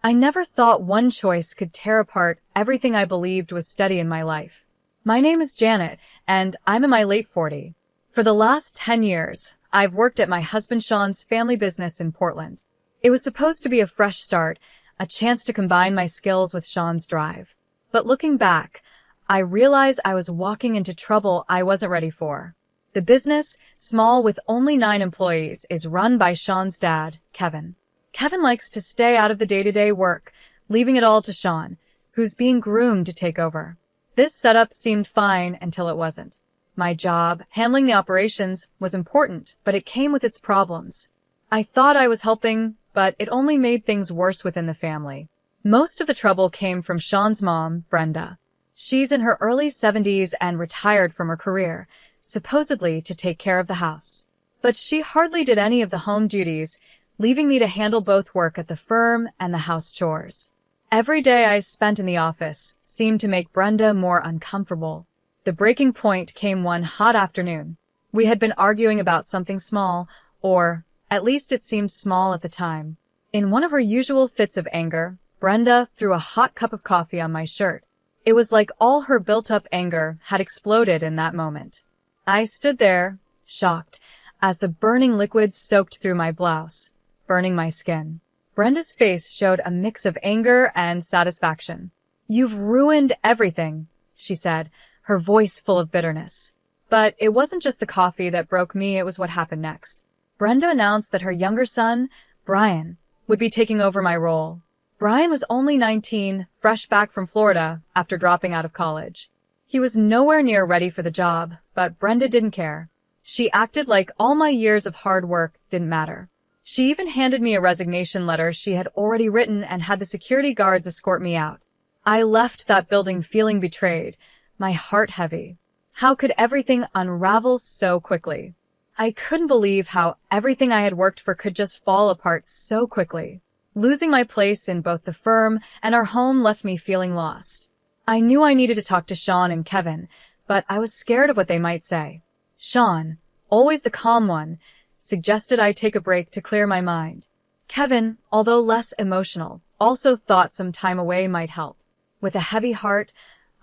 I never thought one choice could tear apart everything I believed was steady in my life. My name is Janet, and I'm in my late 40s. For the last 10 years, I've worked at my husband Sean's family business in Portland. It was supposed to be a fresh start, a chance to combine my skills with Sean's drive. But looking back, I realize I was walking into trouble I wasn't ready for. The business, small with only 9 employees, is run by Sean's dad, Kevin. Kevin likes to stay out of the day-to-day work, leaving it all to Sean, who's being groomed to take over. This setup seemed fine until it wasn't. My job, handling the operations, was important, but it came with its problems. I thought I was helping, but it only made things worse within the family. Most of the trouble came from Sean's mom, Brenda. She's in her early 70s and retired from her career, supposedly to take care of the house. But she hardly did any of the home duties, leaving me to handle both work at the firm and the house chores. Every day I spent in the office seemed to make Brenda more uncomfortable. The breaking point came one hot afternoon. We had been arguing about something small, or at least it seemed small at the time. In one of her usual fits of anger, Brenda threw a hot cup of coffee on my shirt. It was like all her built-up anger had exploded in that moment. I stood there, shocked, as the burning liquid soaked through my blouse, burning my skin. Brenda's face showed a mix of anger and satisfaction. "You've ruined everything," she said, her voice full of bitterness. But it wasn't just the coffee that broke me, it was what happened next. Brenda announced that her younger son, Brian, would be taking over my role. Brian was only 19, fresh back from Florida after dropping out of college. He was nowhere near ready for the job, but Brenda didn't care. She acted like all my years of hard work didn't matter. She even handed me a resignation letter she had already written and had the security guards escort me out. I left that building feeling betrayed, my heart heavy. How could everything unravel so quickly? I couldn't believe how everything I had worked for could just fall apart so quickly. Losing my place in both the firm and our home left me feeling lost. I knew I needed to talk to Sean and Kevin, but I was scared of what they might say. Sean, always the calm one, suggested I take a break to clear my mind. Kevin, although less emotional, also thought some time away might help. With a heavy heart,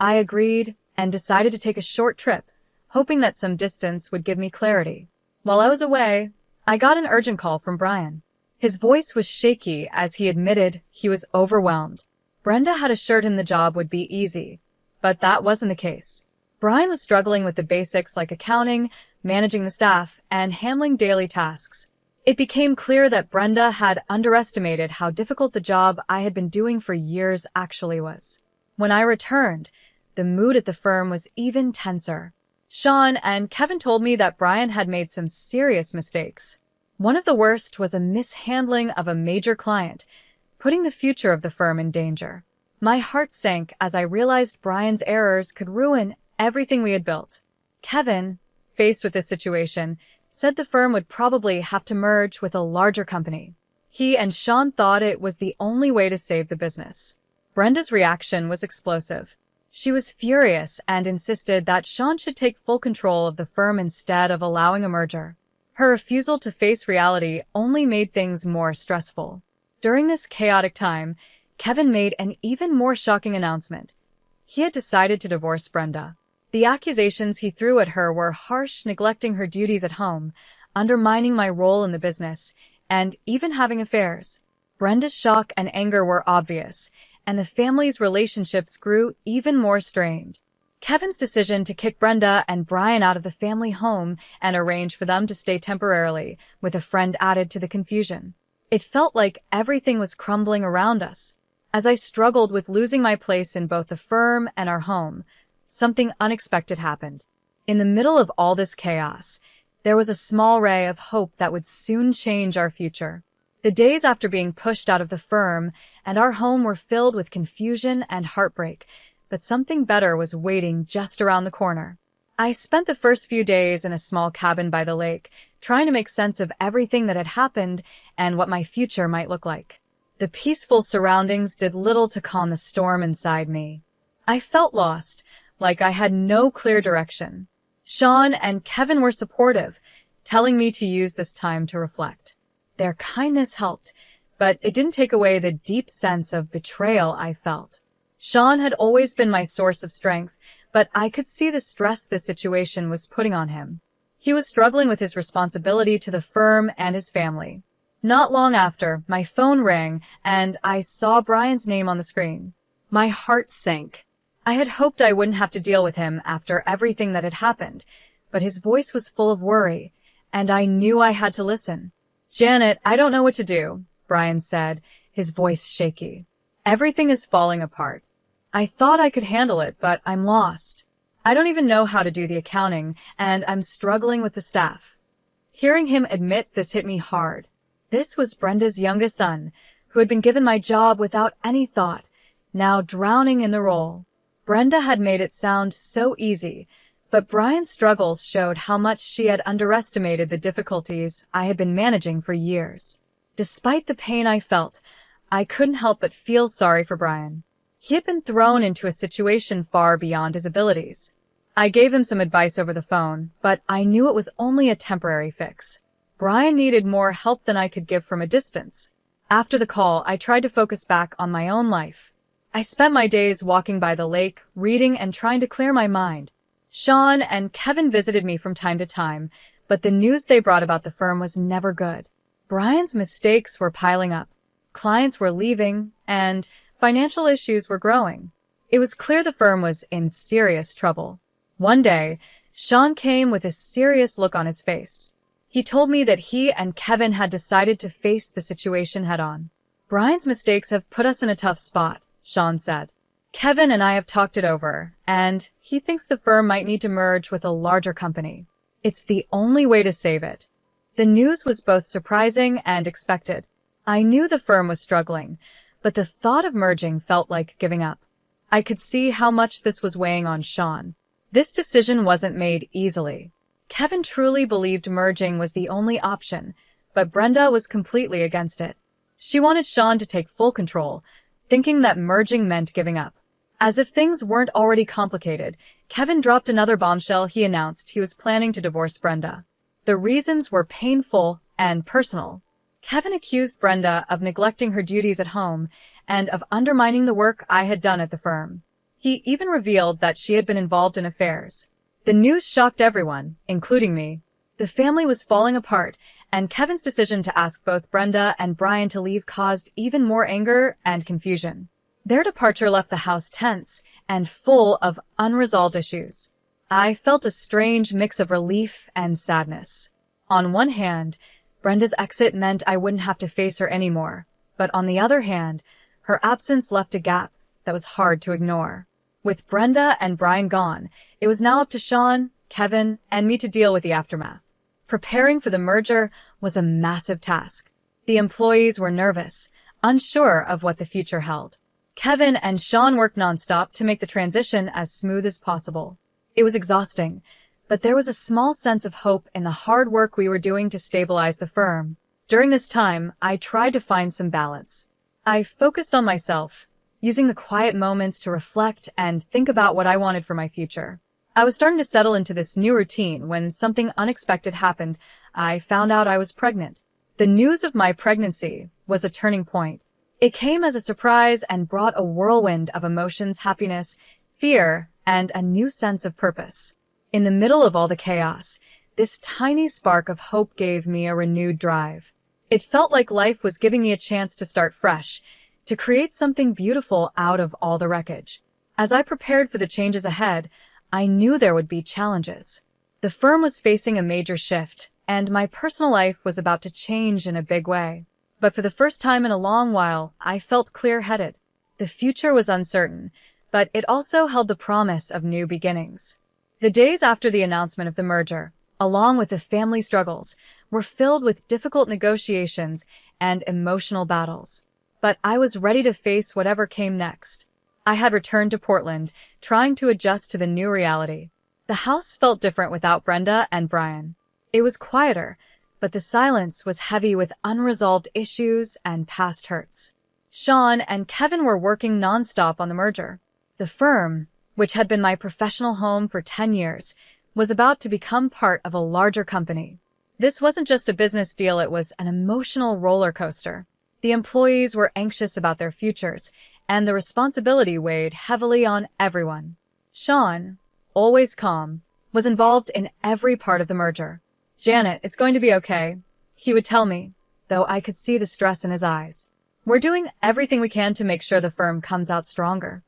I agreed and decided to take a short trip, hoping that some distance would give me clarity. While I was away, I got an urgent call from Brian. His voice was shaky as he admitted he was overwhelmed. Brenda had assured him the job would be easy, but that wasn't the case. Brian was struggling with the basics like accounting, managing the staff, and handling daily tasks. It became clear that Brenda had underestimated how difficult the job I had been doing for years actually was. When I returned, the mood at the firm was even tenser. Sean and Kevin told me that Brian had made some serious mistakes. One of the worst was a mishandling of a major client, putting the future of the firm in danger. My heart sank as I realized Brian's errors could ruin everything we had built. Kevin, faced with this situation, said the firm would probably have to merge with a larger company. He and Sean thought it was the only way to save the business. Brenda's reaction was explosive. She was furious and insisted that Sean should take full control of the firm instead of allowing a merger. Her refusal to face reality only made things more stressful. During this chaotic time, Kevin made an even more shocking announcement. He had decided to divorce Brenda. The accusations he threw at her were harsh, neglecting her duties at home, undermining my role in the business, and even having affairs. Brenda's shock and anger were obvious, and the family's relationships grew even more strained. Kevin's decision to kick Brenda and Brian out of the family home and arrange for them to stay temporarily, with a friend added to the confusion. It felt like everything was crumbling around us. As I struggled with losing my place in both the firm and our home, something unexpected happened. In the middle of all this chaos, there was a small ray of hope that would soon change our future. The days after being pushed out of the firm and our home were filled with confusion and heartbreak, but something better was waiting just around the corner. I spent the first few days in a small cabin by the lake, trying to make sense of everything that had happened and what my future might look like. The peaceful surroundings did little to calm the storm inside me. I felt lost, like I had no clear direction. Sean and Kevin were supportive, telling me to use this time to reflect. Their kindness helped, but it didn't take away the deep sense of betrayal I felt. Sean had always been my source of strength, but I could see the stress this situation was putting on him. He was struggling with his responsibility to the firm and his family. Not long after, my phone rang, and I saw Brian's name on the screen. My heart sank. I had hoped I wouldn't have to deal with him after everything that had happened, but his voice was full of worry, and I knew I had to listen. "Janet, I don't know what to do," Brian said, his voice shaky. "Everything is falling apart. I thought I could handle it, but I'm lost. I don't even know how to do the accounting, and I'm struggling with the staff." Hearing him admit this hit me hard. This was Brenda's youngest son, who had been given my job without any thought, now drowning in the role. Brenda had made it sound so easy, but Brian's struggles showed how much she had underestimated the difficulties I had been managing for years. Despite the pain I felt, I couldn't help but feel sorry for Brian. He had been thrown into a situation far beyond his abilities. I gave him some advice over the phone, but I knew it was only a temporary fix. Brian needed more help than I could give from a distance. After the call, I tried to focus back on my own life. I spent my days walking by the lake, reading and trying to clear my mind. Sean and Kevin visited me from time to time, but the news they brought about the firm was never good. Brian's mistakes were piling up. Clients were leaving, and financial issues were growing. It was clear the firm was in serious trouble. One day, Sean came with a serious look on his face. He told me that he and Kevin had decided to face the situation head-on. "Brian's mistakes have put us in a tough spot," Sean said. "Kevin and I have talked it over, and he thinks the firm might need to merge with a larger company. It's the only way to save it." The news was both surprising and expected. I knew the firm was struggling, but the thought of merging felt like giving up. I could see how much this was weighing on Sean. This decision wasn't made easily. Kevin truly believed merging was the only option, but Brenda was completely against it. She wanted Sean to take full control, thinking that merging meant giving up. As if things weren't already complicated, Kevin dropped another bombshell. He announced he was planning to divorce Brenda. The reasons were painful and personal. Kevin accused Brenda of neglecting her duties at home and of undermining the work I had done at the firm. He even revealed that she had been involved in affairs. The news shocked everyone, including me. The family was falling apart, and Kevin's decision to ask both Brenda and Brian to leave caused even more anger and confusion. Their departure left the house tense and full of unresolved issues. I felt a strange mix of relief and sadness. On one hand, Brenda's exit meant I wouldn't have to face her anymore, but on the other hand, her absence left a gap that was hard to ignore. With Brenda and Brian gone, it was now up to Sean, Kevin, and me to deal with the aftermath. Preparing for the merger was a massive task. The employees were nervous, unsure of what the future held. Kevin and Sean worked nonstop to make the transition as smooth as possible. It was exhausting, but there was a small sense of hope in the hard work we were doing to stabilize the firm. During this time, I tried to find some balance. I focused on myself, using the quiet moments to reflect and think about what I wanted for my future. I was starting to settle into this new routine when something unexpected happened. I found out I was pregnant. The news of my pregnancy was a turning point. It came as a surprise and brought a whirlwind of emotions, happiness, fear, and a new sense of purpose. In the middle of all the chaos, this tiny spark of hope gave me a renewed drive. It felt like life was giving me a chance to start fresh, to create something beautiful out of all the wreckage. As I prepared for the changes ahead, I knew there would be challenges. The firm was facing a major shift, and my personal life was about to change in a big way. But for the first time in a long while, I felt clear-headed. The future was uncertain, but it also held the promise of new beginnings. The days after the announcement of the merger, along with the family struggles, were filled with difficult negotiations and emotional battles. But I was ready to face whatever came next. I had returned to Portland, trying to adjust to the new reality. The house felt different without Brenda and Brian. It was quieter, but the silence was heavy with unresolved issues and past hurts. Sean and Kevin were working nonstop on the merger. The firm, which had been my professional home for 10 years, was about to become part of a larger company. This wasn't just a business deal, it was an emotional roller coaster. The employees were anxious about their futures, and the responsibility weighed heavily on everyone. Sean, always calm, was involved in every part of the merger. "Janet, it's going to be okay," he would tell me, though I could see the stress in his eyes. "We're doing everything we can to make sure the firm comes out stronger."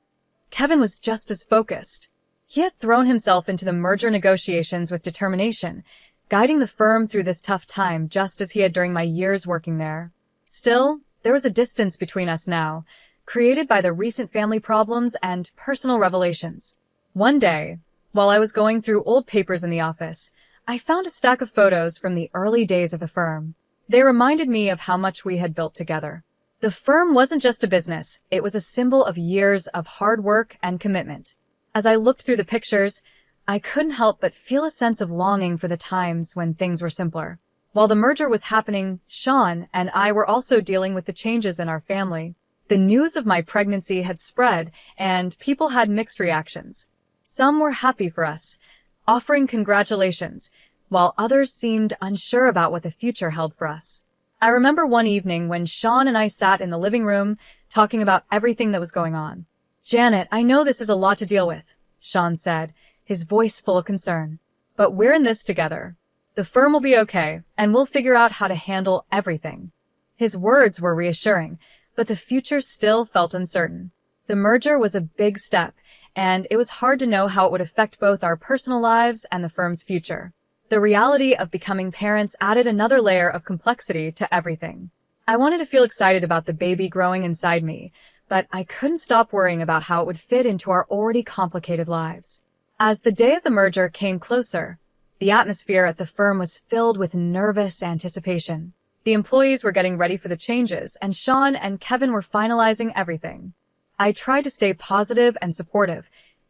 Kevin was just as focused. He had thrown himself into the merger negotiations with determination, guiding the firm through this tough time just as he had during my years working there. Still, there was a distance between us now, created by the recent family problems and personal revelations. One day, while I was going through old papers in the office, I found a stack of photos from the early days of the firm. They reminded me of how much we had built together. The firm wasn't just a business, it was a symbol of years of hard work and commitment. As I looked through the pictures, I couldn't help but feel a sense of longing for the times when things were simpler. While the merger was happening, Sean and I were also dealing with the changes in our family. The news of my pregnancy had spread, and people had mixed reactions. Some were happy for us, offering congratulations, while others seemed unsure about what the future held for us. I remember one evening when Sean and I sat in the living room, talking about everything that was going on. "Janet, I know this is a lot to deal with," Sean said, his voice full of concern. "But we're in this together. The firm will be okay, and we'll figure out how to handle everything." His words were reassuring, but the future still felt uncertain. The merger was a big step, and it was hard to know how it would affect both our personal lives and the firm's future. The reality of becoming parents added another layer of complexity to everything. I wanted to feel excited about the baby growing inside me, but I couldn't stop worrying about how it would fit into our already complicated lives. As the day of the merger came closer, the atmosphere at the firm was filled with nervous anticipation. The employees were getting ready for the changes, and Sean and Kevin were finalizing everything. I tried to stay positive and supportive,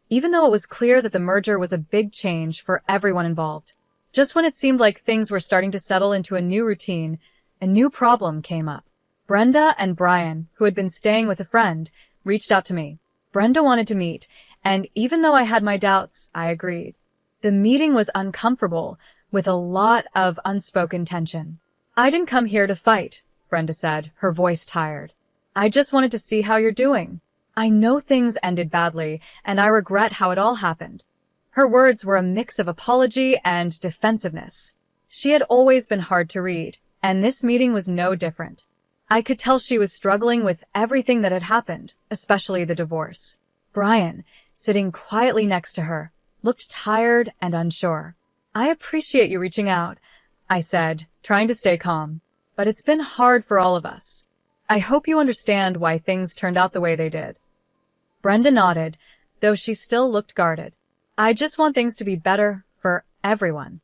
even though it was clear that the merger was a big change for everyone involved. Just when it seemed like things were starting to settle into a new routine, a new problem came up. Brenda and Brian, who had been staying with a friend, reached out to me. Brenda wanted to meet, and even though I had my doubts, I agreed. The meeting was uncomfortable, with a lot of unspoken tension. "I didn't come here to fight," Brenda said, her voice tired. "I just wanted to see how you're doing. I know things ended badly, and I regret how it all happened." Her words were a mix of apology and defensiveness. She had always been hard to read, and this meeting was no different. I could tell she was struggling with everything that had happened, especially the divorce. Brian, sitting quietly next to her, looked tired and unsure. "I appreciate you reaching out," I said, trying to stay calm. "But it's been hard for all of us. I hope you understand why things turned out the way they did." Brenda nodded, though she still looked guarded. "I just want things to be better for everyone."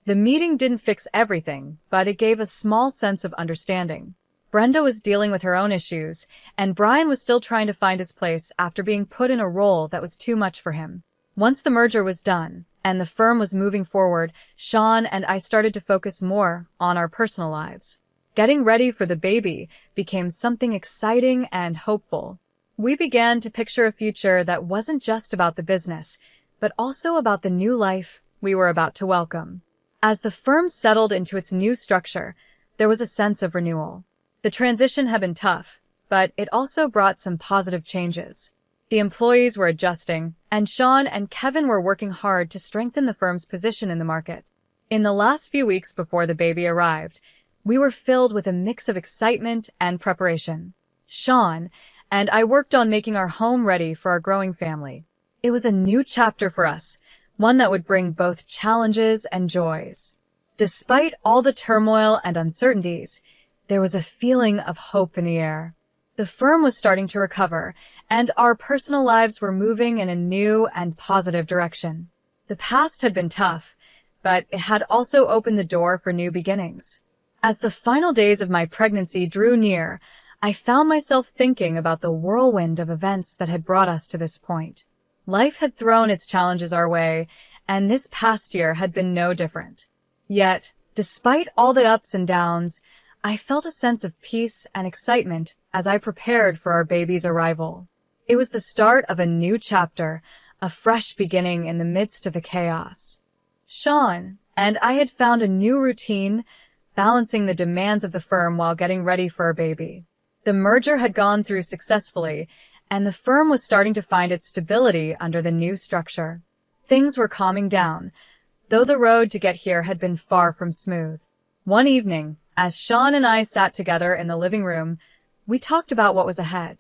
The meeting didn't fix everything, but it gave a small sense of understanding. Brenda was dealing with her own issues, and Brian was still trying to find his place after being put in a role that was too much for him. Once the merger was done, and the firm was moving forward, Sean and I started to focus more on our personal lives. Getting ready for the baby became something exciting and hopeful. We began to picture a future that wasn't just about the business, but also about the new life we were about to welcome. As the firm settled into its new structure, there was a sense of renewal. The transition had been tough, but it also brought some positive changes. The employees were adjusting, and Sean and Kevin were working hard to strengthen the firm's position in the market. In the last few weeks before the baby arrived, we were filled with a mix of excitement and preparation. Sean and I worked on making our home ready for our growing family. It was a new chapter for us, one that would bring both challenges and joys. Despite all the turmoil and uncertainties, there was a feeling of hope in the air. The firm was starting to recover, and our personal lives were moving in a new and positive direction. The past had been tough, but it had also opened the door for new beginnings. As the final days of my pregnancy drew near, I found myself thinking about the whirlwind of events that had brought us to this point. Life had thrown its challenges our way, and this past year had been no different. Yet, despite all the ups and downs, I felt a sense of peace and excitement as I prepared for our baby's arrival. It was the start of a new chapter, a fresh beginning in the midst of the chaos. Sean and I had found a new routine, balancing the demands of the firm while getting ready for our baby. The merger had gone through successfully, and the firm was starting to find its stability under the new structure. Things were calming down, though the road to get here had been far from smooth. One evening, as Sean and I sat together in the living room, we talked about what was ahead.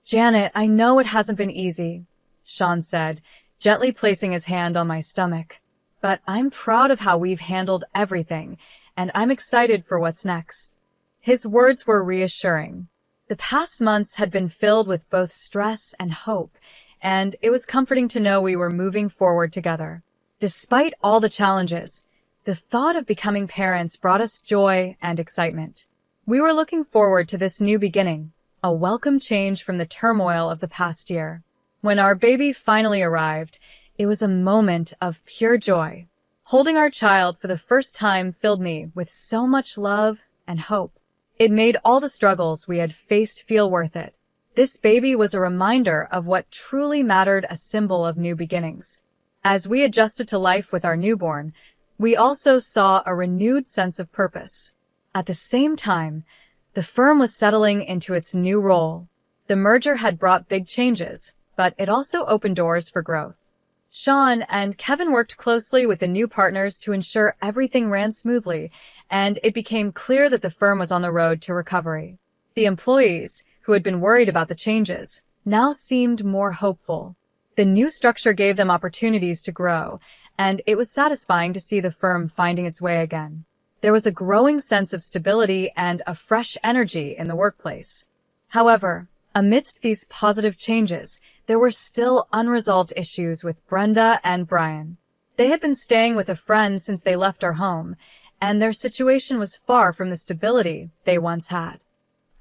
"Janet, I know it hasn't been easy," Sean said, gently placing his hand on my stomach. "But I'm proud of how we've handled everything, and I'm excited for what's next." His words were reassuring. The past months had been filled with both stress and hope, and it was comforting to know we were moving forward together. Despite all the challenges, the thought of becoming parents brought us joy and excitement. We were looking forward to this new beginning, a welcome change from the turmoil of the past year. When our baby finally arrived, it was a moment of pure joy. Holding our child for the first time filled me with so much love and hope. It made all the struggles we had faced feel worth it. This baby was a reminder of what truly mattered, a symbol of new beginnings. As we adjusted to life with our newborn, we also saw a renewed sense of purpose. At the same time, the firm was settling into its new role. The merger had brought big changes, but it also opened doors for growth. Sean and Kevin worked closely with the new partners to ensure everything ran smoothly, and it became clear that the firm was on the road to recovery. The employees, who had been worried about the changes, now seemed more hopeful. The new structure gave them opportunities to grow, and it was satisfying to see the firm finding its way again. There was a growing sense of stability and a fresh energy in the workplace. However, amidst these positive changes, there were still unresolved issues with Brenda and Brian. They had been staying with a friend since they left our home, and their situation was far from the stability they once had.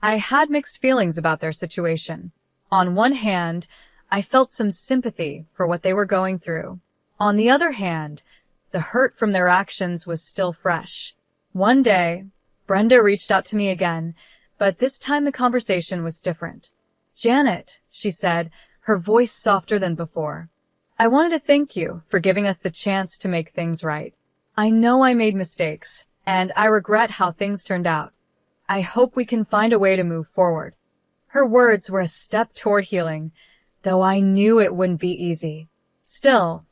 I had mixed feelings about their situation. On one hand, I felt some sympathy for what they were going through. On the other hand, the hurt from their actions was still fresh. One day, Brenda reached out to me again, but this time the conversation was different. "Janet," she said, her voice softer than before. "I wanted to thank you for giving us the chance to make things right. I know I made mistakes, and I regret how things turned out. I hope we can find a way to move forward." Her words were a step toward healing, though I knew it wouldn't be easy. Still,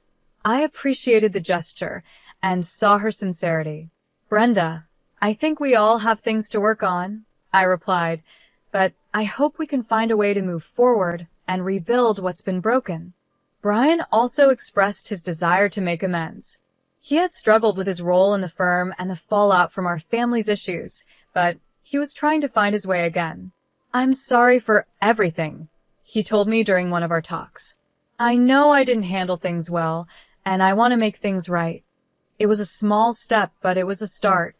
I appreciated the gesture and saw her sincerity. "Brenda, I think we all have things to work on," I replied, "but I hope we can find a way to move forward and rebuild what's been broken." Brian also expressed his desire to make amends. He had struggled with his role in the firm and the fallout from our family's issues, but he was trying to find his way again. "I'm sorry for everything," he told me during one of our talks. "I know I didn't handle things well, and I want to make things right." It was a small step, but it was a start.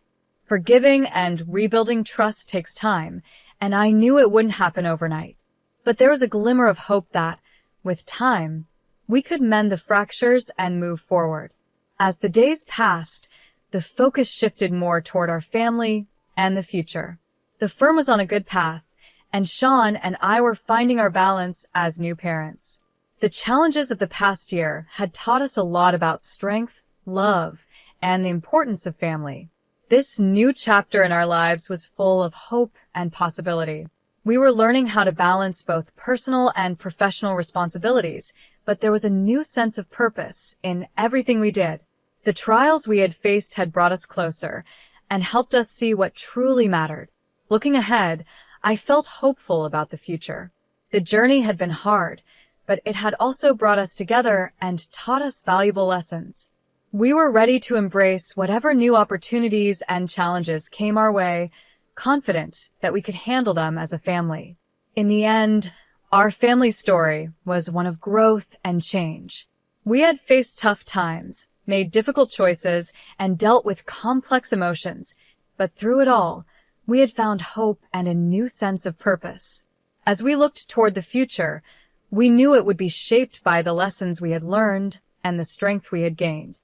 Forgiving and rebuilding trust takes time, and I knew it wouldn't happen overnight. But there was a glimmer of hope that, with time, we could mend the fractures and move forward. As the days passed, the focus shifted more toward our family and the future. The firm was on a good path, and Sean and I were finding our balance as new parents. The challenges of the past year had taught us a lot about strength, love, and the importance of family. This new chapter in our lives was full of hope and possibility. We were learning how to balance both personal and professional responsibilities, but there was a new sense of purpose in everything we did. The trials we had faced had brought us closer and helped us see what truly mattered. Looking ahead, I felt hopeful about the future. The journey had been hard, but it had also brought us together and taught us valuable lessons. We were ready to embrace whatever new opportunities and challenges came our way, confident that we could handle them as a family. In the end, our family story was one of growth and change. We had faced tough times, made difficult choices, and dealt with complex emotions, but through it all, we had found hope and a new sense of purpose. As we looked toward the future, we knew it would be shaped by the lessons we had learned and the strength we had gained.